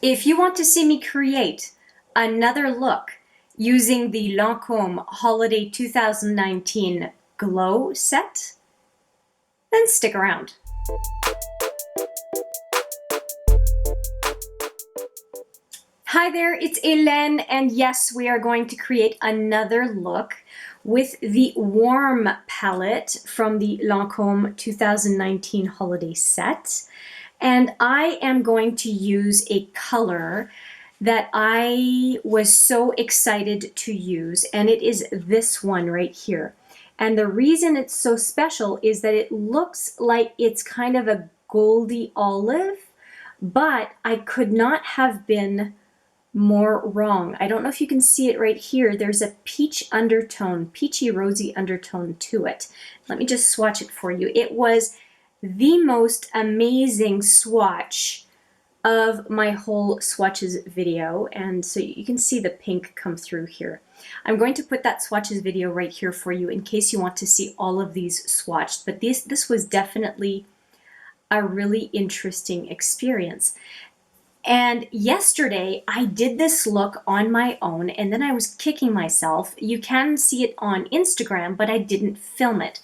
If you want to see me create another look using the Lancôme Holiday 2019 Glow set, then stick around. Hi there, it's Hélène, and yes, we are going to create another look with the Warm palette from the Lancôme 2019 Holiday Set. And I am going to use a color that I was so excited to use, and it is this one right here. And the reason it's so special is that it looks like it's kind of a goldy olive, but I could not have been more wrong. I don't know if you can see it right here. There's a peach undertone, peachy rosy undertone to it. Let me just swatch it for you. It was the most amazing swatch of my whole swatches video, and so you can see the pink come through here. I'm going to put that swatches video right here for you in case you want to see all of these swatched, but this was definitely a really interesting experience. And yesterday I did this look on my own, and then I was kicking myself. You can see it on Instagram, but I didn't film it.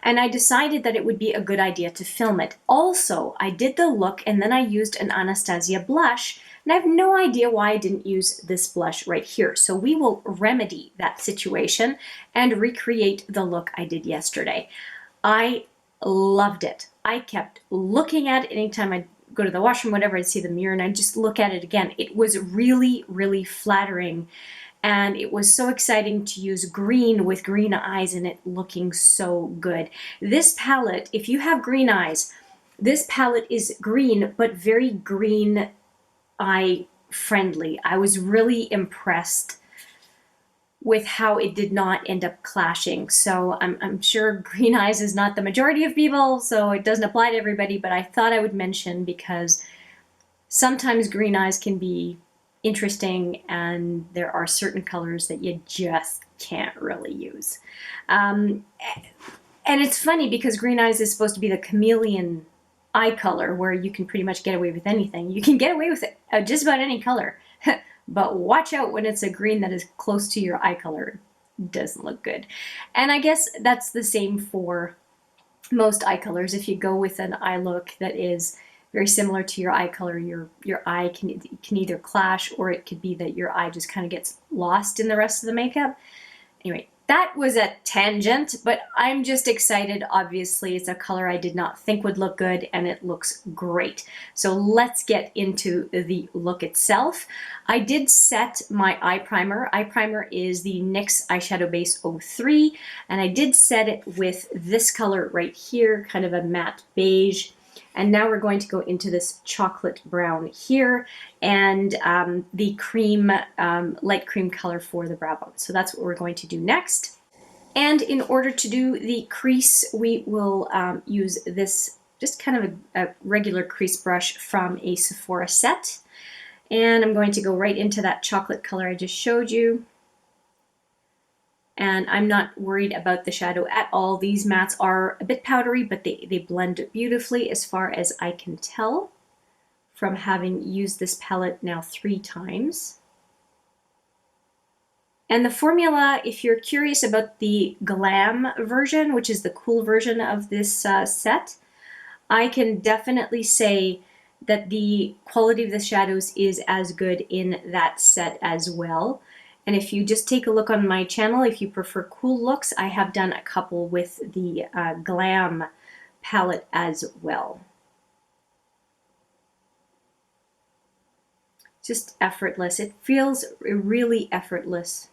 And I decided that it would be a good idea to film it. Also, I did the look and then I used an Anastasia blush, and I have no idea why I didn't use this blush right here. So we will remedy that situation and recreate the look I did yesterday. I loved it. I kept looking at it anytime I go to the washroom, whatever, I'd see the mirror and I'd just look at it again. It was really, really flattering. And it was so exciting to use green with green eyes and it looking so good. This palette, if you have green eyes, this palette is green, but very green eye friendly. I was really impressed with how it did not end up clashing. So I'm sure green eyes is not the majority of people, so it doesn't apply to everybody, but I thought I would mention because sometimes green eyes can be interesting and there are certain colors that you just can't really use. And it's funny because green eyes is supposed to be the chameleon eye color where you can pretty much get away with anything. You can get away with it, just about any color. But watch out when it's a green that is close to your eye color. It doesn't look good. And I guess that's the same for most eye colors. If you go with an eye look that is very similar to your eye color, your eye can either clash, or it could be that your eye just kind of gets lost in the rest of the makeup. Anyway, that was a tangent, but I'm just excited. Obviously, it's a color I did not think would look good, and it looks great. So let's get into the look itself. I did set my eye primer. Eye primer is the NYX Eyeshadow Base 03, and I did set it with this color right here, kind of a matte beige. And now we're going to go into this chocolate brown here and the cream, light cream color for the brow bone. So that's what we're going to do next. And in order to do the crease, we will use this just kind of a regular crease brush from a Sephora set. And I'm going to go right into that chocolate color I just showed you. And I'm not worried about the shadow at all. These mattes are a bit powdery, but they blend beautifully as far as I can tell from having used this palette now 3 times. And the formula, if you're curious about the Glam version, which is the cool version of this set, I can definitely say that the quality of the shadows is as good in that set as well. And if you just take a look on my channel, if you prefer cool looks, I have done a couple with the Glam palette as well. Just effortless. It feels really effortless.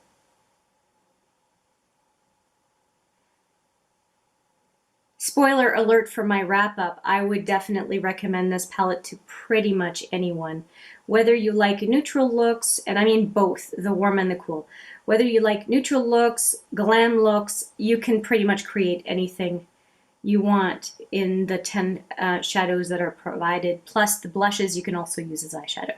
Spoiler alert for my wrap-up, I would definitely recommend this palette to pretty much anyone. Whether you like neutral looks, and I mean both, the warm and the cool. Whether you like neutral looks, glam looks, you can pretty much create anything you want in the 10 shadows that are provided. Plus the blushes you can also use as eyeshadow.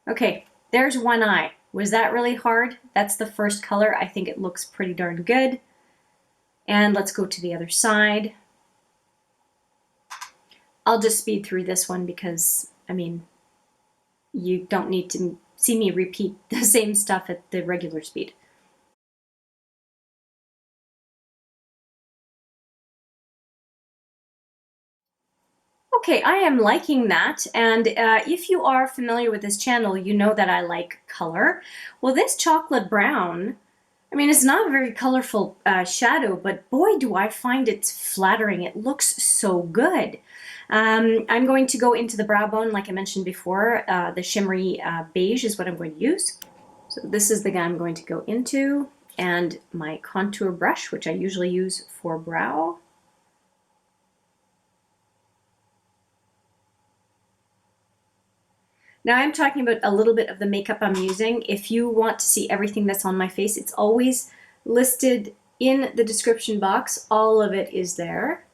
Okay, there's one eye. Was that really hard? That's the first color. I think it looks pretty darn good. And let's go to the other side. I'll just speed through this one because, I mean, you don't need to see me repeat the same stuff at the regular speed. Okay, I am liking that, and if you are familiar with this channel, you know that I like color. Well, this chocolate brown, I mean, it's not a very colorful shadow, but boy, do I find it's flattering. It looks so good. I'm going to go into the brow bone, like I mentioned before. The shimmery beige is what I'm going to use. So this is the guy I'm going to go into, and my contour brush, which I usually use for brow. Now I'm talking about a little bit of the makeup I'm using. If you want to see everything that's on my face, it's always listed in the description box. All of it is there.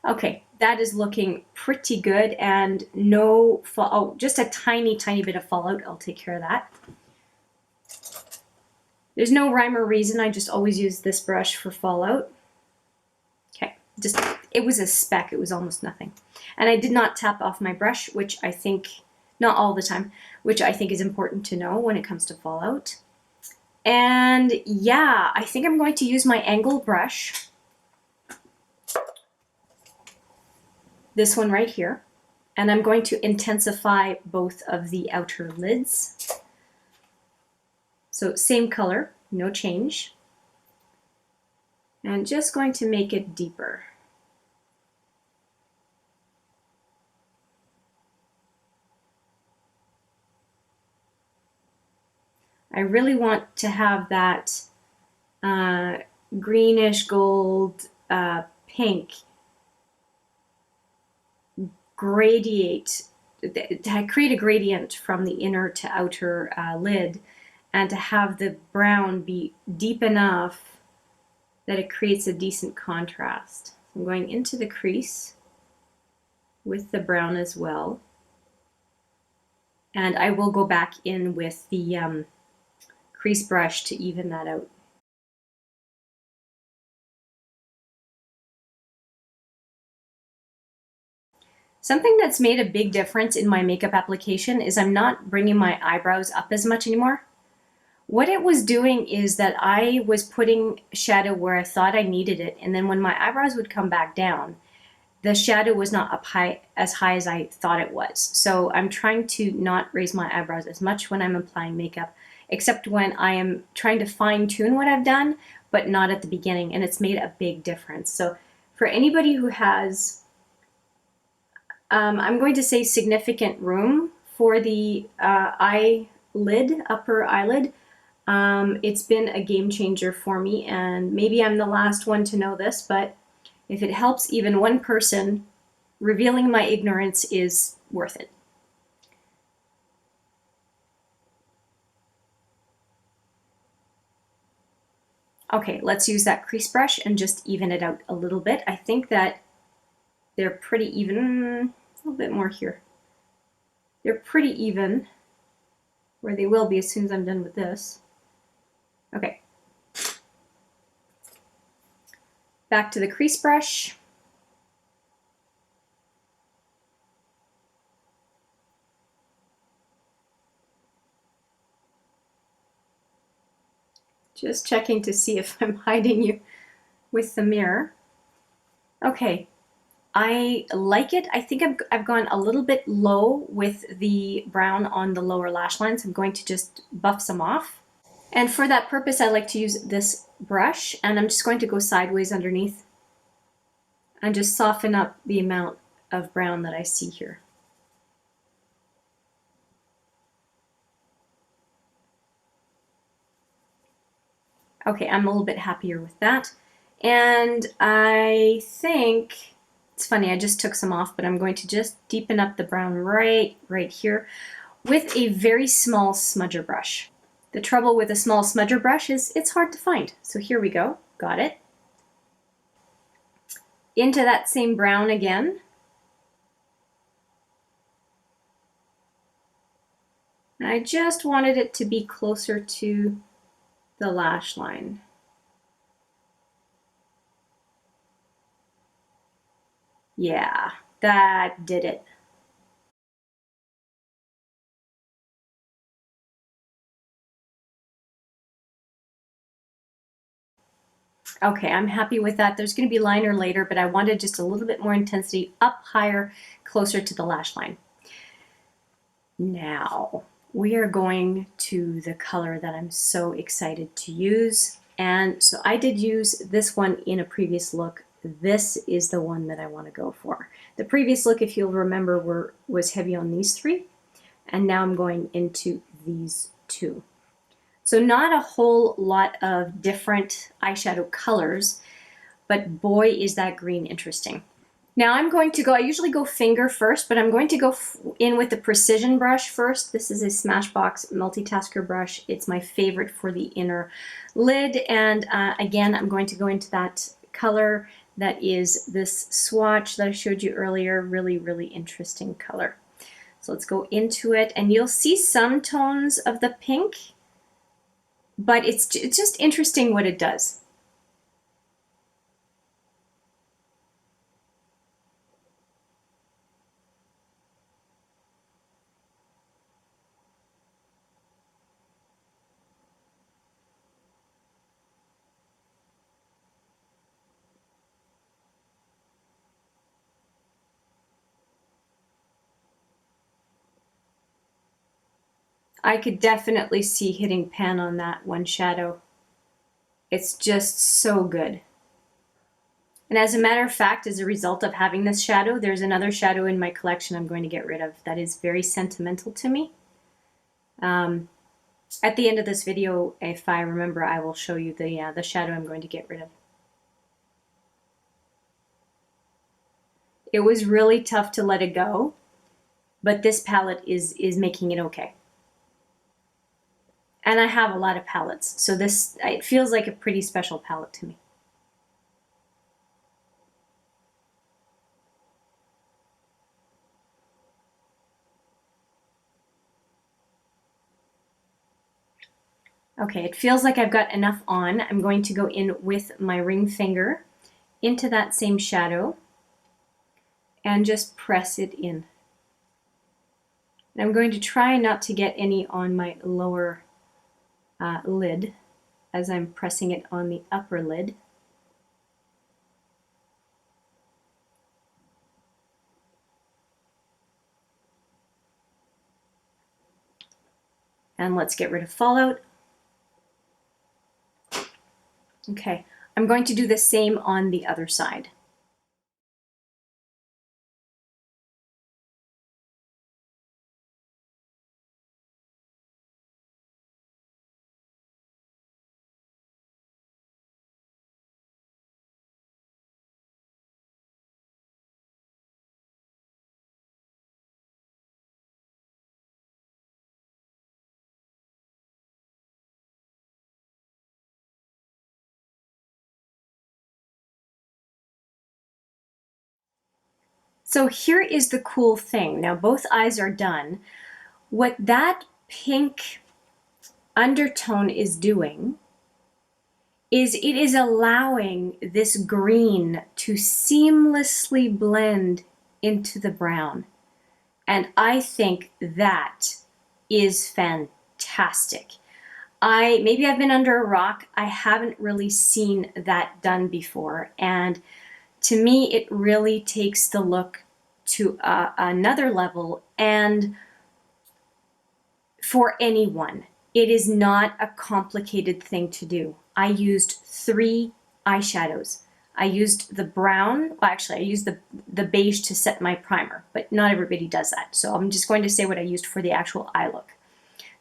Okay, that is looking pretty good, and no fall, oh, just a tiny, tiny bit of fallout. I'll take care of that. There's no rhyme or reason. I just always use this brush for fallout. Okay, just, it was a speck. It was almost nothing. And I did not tap off my brush, which I think, not all the time, which I think is important to know when it comes to fallout. And yeah, I think I'm going to use my angle brush. This one right here. And I'm going to intensify both of the outer lids. So same color, no change. And just going to make it deeper. I really want to have that greenish gold pink gradiate, to create a gradient from the inner to outer lid, and to have the brown be deep enough that it creates a decent contrast. So I'm going into the crease with the brown as well. And I will go back in with the crease brush to even that out. Something that's made a big difference in my makeup application is I'm not bringing my eyebrows up as much anymore. What it was doing is that I was putting shadow where I thought I needed it, and then when my eyebrows would come back down, the shadow was not up as high as I thought it was. So I'm trying to not raise my eyebrows as much when I'm applying makeup, except when I am trying to fine tune what I've done, but not at the beginning, and it's made a big difference. So for anybody who has I'm going to say significant room for the eyelid, upper eyelid. It's been a game changer for me, and maybe I'm the last one to know this, but if it helps even one person, revealing my ignorance is worth it. Okay, let's use that crease brush and just even it out a little bit. I think that they're pretty even. A little bit more here. They're pretty even, where they will be as soon as I'm done with this. Okay. Back to the crease brush. Just checking to see if I'm hiding you with the mirror. Okay. I like it. I think I've gone a little bit low with the brown on the lower lash line, so I'm going to just buff some off. And for that purpose, I like to use this brush, and I'm just going to go sideways underneath and just soften up the amount of brown that I see here. Okay, I'm a little bit happier with that. And I think, it's funny, I just took some off, but I'm going to just deepen up the brown right here with a very small smudger brush. The trouble with a small smudger brush is it's hard to find. So here we go, got it. Into that same brown again. I just wanted it to be closer to the lash line. Yeah, that did it. Okay, I'm happy with that. There's going to be liner later, but I wanted just a little bit more intensity up higher, closer to the lash line. Now, we are going to the color that I'm so excited to use. And so I did use this one in a previous look. This is the one that I want to go for. The previous look, if you'll remember, was heavy on these three. And now I'm going into these two. So not a whole lot of different eyeshadow colors, but boy, is that green interesting. Now I'm going to go, I usually go finger first, but I'm going to go in with the precision brush first. This is a Smashbox multitasker brush. It's my favorite for the inner lid. And again, I'm going to go into that color that is this swatch that I showed you earlier. Really, really interesting color. So let's go into it, and you'll see some tones of the pink, but it's just interesting what it does. I could definitely see hitting pan on that one shadow. It's just so good. And as a matter of fact, as a result of having this shadow, there's another shadow in my collection I'm going to get rid of that is very sentimental to me. At the end of this video, if I remember, I will show you the shadow I'm going to get rid of. It was really tough to let it go, but this palette is making it okay. And I have a lot of palettes, so this, it feels like a pretty special palette to me. Okay, it feels like I've got enough on. I'm going to go in with my ring finger into that same shadow and just press it in. And I'm going to try not to get any on my lower lid as I'm pressing it on the upper lid. And let's get rid of fallout. Okay, I'm going to do the same on the other side. So here is the cool thing. Now both eyes are done. What that pink undertone is doing is it is allowing this green to seamlessly blend into the brown. And I think that is fantastic. Maybe I've been under a rock. I haven't really seen that done before. And to me, it really takes the look to another level. And for anyone, it is not a complicated thing to do. I used 3 eyeshadows. I used the brown, well, actually I used the beige to set my primer, but not everybody does that. So I'm just going to say what I used for the actual eye look.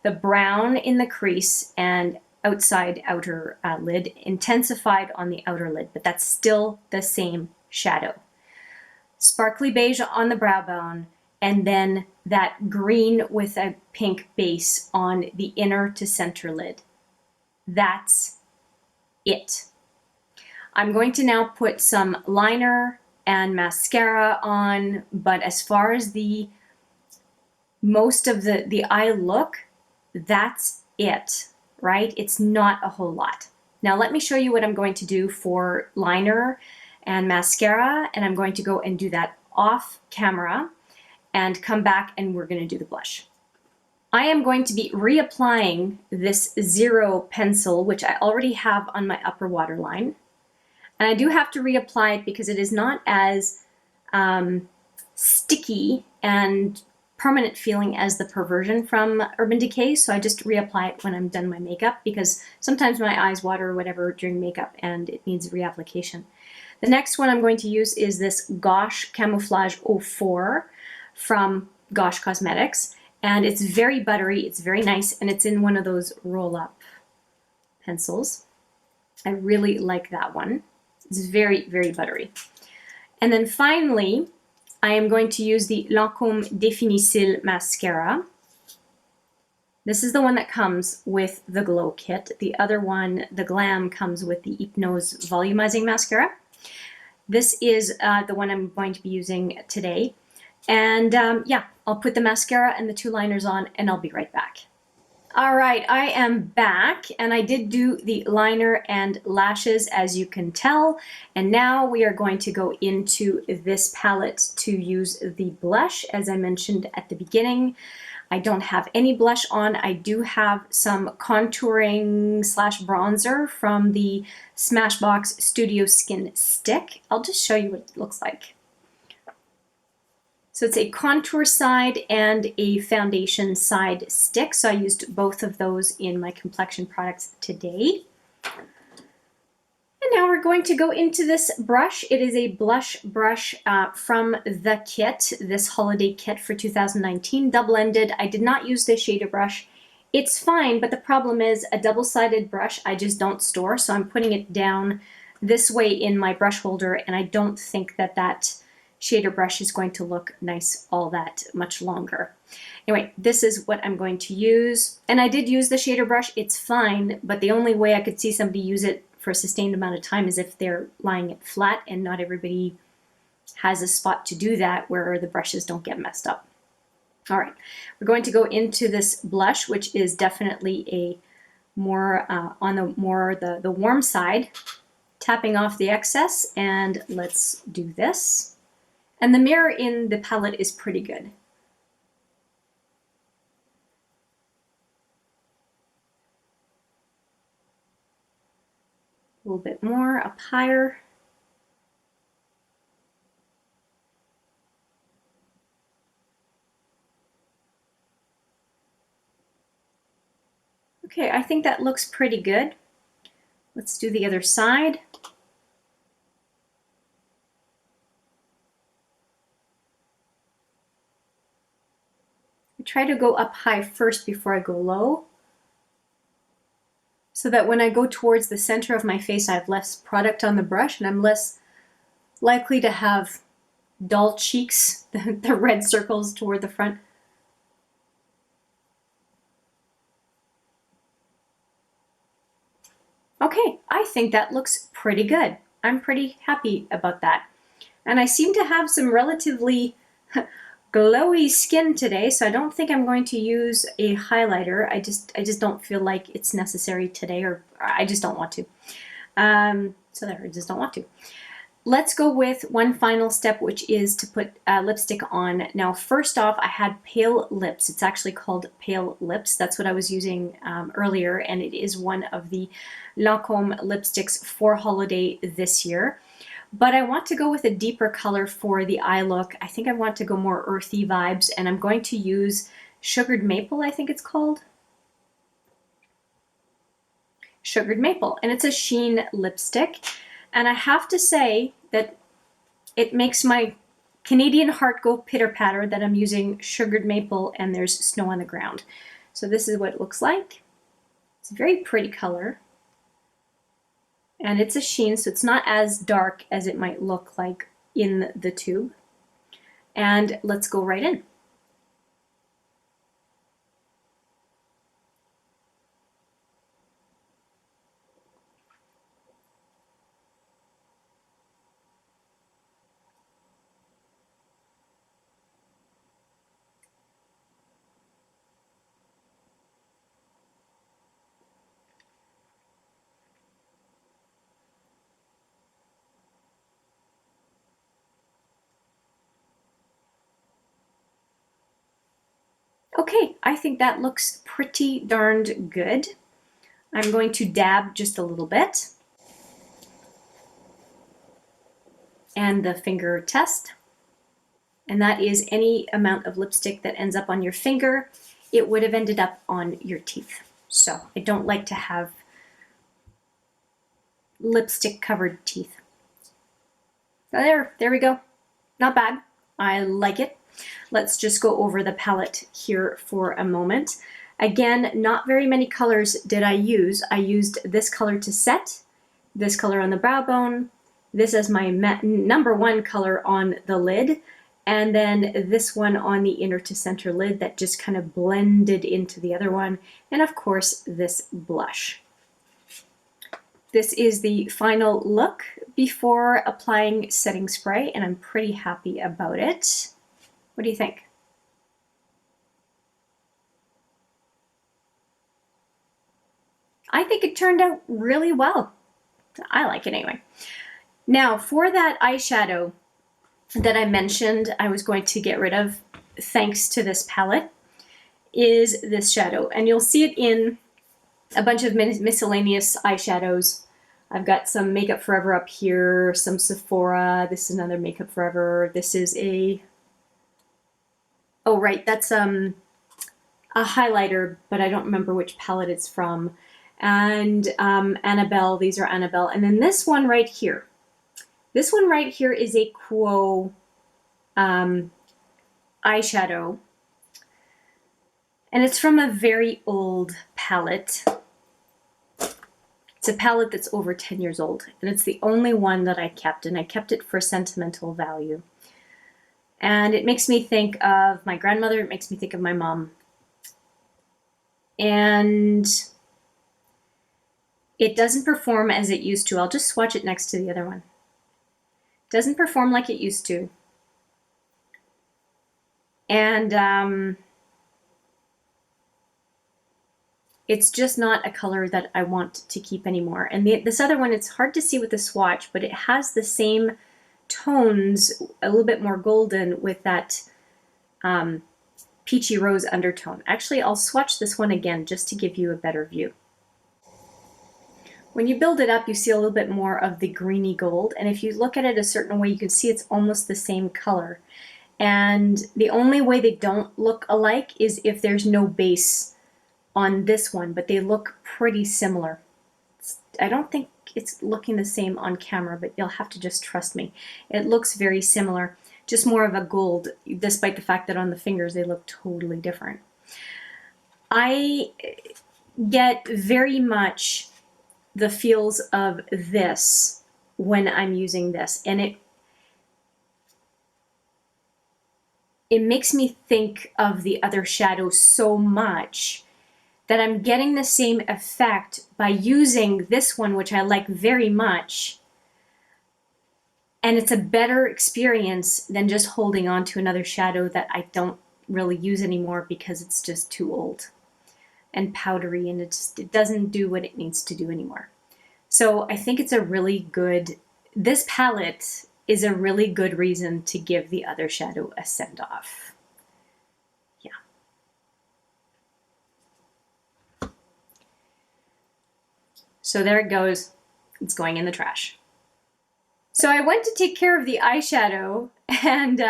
The brown in the crease and outside outer lid, intensified on the outer lid, but that's still the same shadow. Sparkly beige on the brow bone, and then that green with a pink base on the inner to center lid. That's it. I'm going to now put some liner and mascara on, but as far as the most of the eye look, that's it, right? It's not a whole lot. Now let me show you what I'm going to do for liner and mascara, and I'm going to go and do that off camera and come back and we're going to do the blush. I am going to be reapplying this Zero pencil, which I already have on my upper waterline. And I do have to reapply it because it is not as sticky and permanent feeling as the Perversion from Urban Decay, so I just reapply it when I'm done my makeup because sometimes my eyes water or whatever during makeup and it needs reapplication. The next one I'm going to use is this Gouache Camouflage 04 from Gouache Cosmetics, and it's very buttery, it's very nice, and it's in one of those roll-up pencils. I really like that one. It's very, very buttery. And then finally, I am going to use the Lancôme Définicils mascara. This is the one that comes with the Glow Kit. The other one, the Glam, comes with the Hypnose Volumizing Mascara. This is the one I'm going to be using today. And yeah, I'll put the mascara and the two liners on and I'll be right back. All right, I am back and I did do the liner and lashes, as you can tell. And now we are going to go into this palette to use the blush, as I mentioned at the beginning. I don't have any blush on. I do have some contouring slash bronzer from the Smashbox Studio Skin Stick. I'll just show you what it looks like. So it's a contour side and a foundation side stick. So I used both of those in my complexion products today. And now we're going to go into this brush. It is a blush brush from the kit, this holiday kit for 2019, double-ended. I did not use the shader brush. It's fine, but the problem is a double-sided brush I just don't store. So I'm putting it down this way in my brush holder, and I don't think that that shader brush is going to look nice all that much longer. Anyway, this is what I'm going to use. And I did use the shader brush, it's fine, but the only way I could see somebody use it for a sustained amount of time is if they're lying it flat, and not everybody has a spot to do that where the brushes don't get messed up. All right, we're going to go into this blush, which is definitely a more on the warm side, tapping off the excess, and let's do this. And the mirror in the palette is pretty good. A little bit more up higher. Okay, I think that looks pretty good. Let's do the other side. I try to go up high first before I go low, so that when I go towards the center of my face, I have less product on the brush and I'm less likely to have dull cheeks, the red circles toward the front. Okay, I think that looks pretty good. I'm pretty happy about that. And I seem to have some relatively glowy skin today, so I don't think I'm going to use a highlighter. I just don't feel like it's necessary today, or I just don't want to. So there, I just don't want to. Let's go with one final step, which is to put lipstick on. Now, first off, I had Pale Lips. It's actually called Pale Lips. That's what I was using earlier, and it is one of the Lancôme lipsticks for holiday this year. But I want to go with a deeper color for the eye look. I think I want to go more earthy vibes, and I'm going to use Sugared Maple, I think it's called. Sugared Maple, and it's a sheen lipstick. And I have to say that it makes my Canadian heart go pitter-patter that I'm using Sugared Maple and there's snow on the ground. So this is what it looks like. It's a very pretty color. And it's a sheen, so it's not as dark as it might look like in the tube. And let's go right in. Okay, I think that looks pretty darned good. I'm going to dab just a little bit. And the finger test. And that is any amount of lipstick that ends up on your finger, it would have ended up on your teeth. So I don't like to have lipstick covered teeth. So there we go. Not bad. I like it. Let's just go over the palette here for a moment. Again, not very many colors did I use. I used this color to set, this color on the brow bone, this as my number one color on the lid, and then this one on the inner to center lid that just kind of blended into the other one, and of course this blush. This is the final look before applying setting spray, and I'm pretty happy about it. What do you think? I think it turned out really well. I like it anyway. Now for that eyeshadow that I mentioned I was going to get rid of thanks to this palette is this shadow, and you'll see it in a bunch of miscellaneous eyeshadows. I've got some Makeup Forever up here, some Sephora, this is another Makeup Forever, this is a, oh right, that's a highlighter, but I don't remember which palette it's from, and Annabelle, these are Annabelle, and then this one right here. This one right here is a Quo eyeshadow, and it's from a very old palette. It's a palette that's over 10 years old, and it's the only one that I kept, and I kept it for sentimental value. And it makes me think of my grandmother, it makes me think of my mom. And it doesn't perform as it used to. I'll just swatch it next to the other one. It doesn't perform like it used to. And it's just not a color that I want to keep anymore. And this other one, it's hard to see with the swatch, but it has the same tones, a little bit more golden with that peachy rose undertone. Actually, I'll swatch this one again just to give you a better view. When you build it up, you see a little bit more of the greeny gold, and if you look at it a certain way, you can see it's almost the same color. And the only way they don't look alike is if there's no base on this one, but they look pretty similar. I don't think it's looking the same on camera, but you'll have to just trust me. It looks very similar, just more of a gold, despite the fact that on the fingers they look totally different. I get very much the feels of this when I'm using this, and it makes me think of the other shadows so much that I'm getting the same effect by using this one, which I like very much, and it's a better experience than just holding on to another shadow that I don't really use anymore because it's just too old and powdery, and it doesn't do what it needs to do anymore. So I think it's a really good, this palette is a really good reason to give the other shadow a send-off. Yeah. So there it goes. It's going in the trash. So I went to take care of the eyeshadow and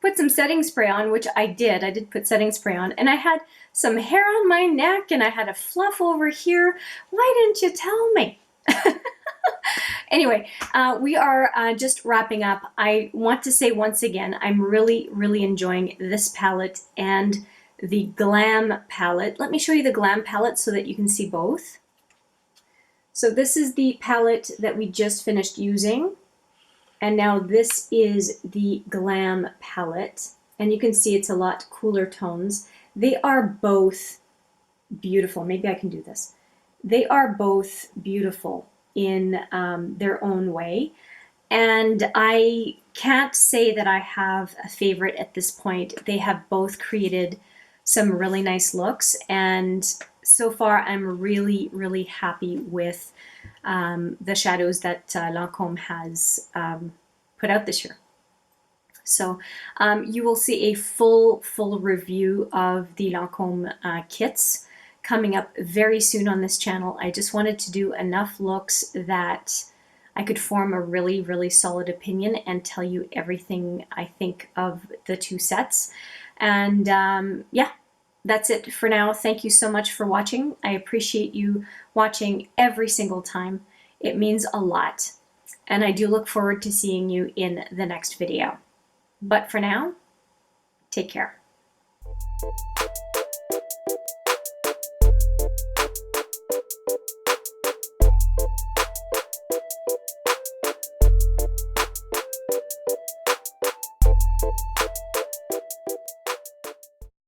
put some setting spray on, which I did. I did put setting spray on, and I had some hair on my neck and I had a fluff over here. Why didn't you tell me? Anyway, we are just wrapping up. I want to say once again, I'm really, really enjoying this palette and the Glam palette. Let me show you the Glam palette so that you can see both. So this is the palette that we just finished using. And now this is the Glam palette. And you can see it's a lot cooler tones. They are both beautiful. Maybe I can do this. They are both beautiful in their own way. And I can't say that I have a favorite at this point. They have both created some really nice looks, and so far I'm really, really happy with the shadows that Lancome has put out this year. So you will see a full review of the Lancome kits coming up very soon on this channel. I just wanted to do enough looks that I could form a really solid opinion and tell you everything I think of the two sets. And yeah, that's it for now. Thank you so much for watching. I appreciate you watching every single time. It means a lot. And I do look forward to seeing you in the next video. But for now, take care.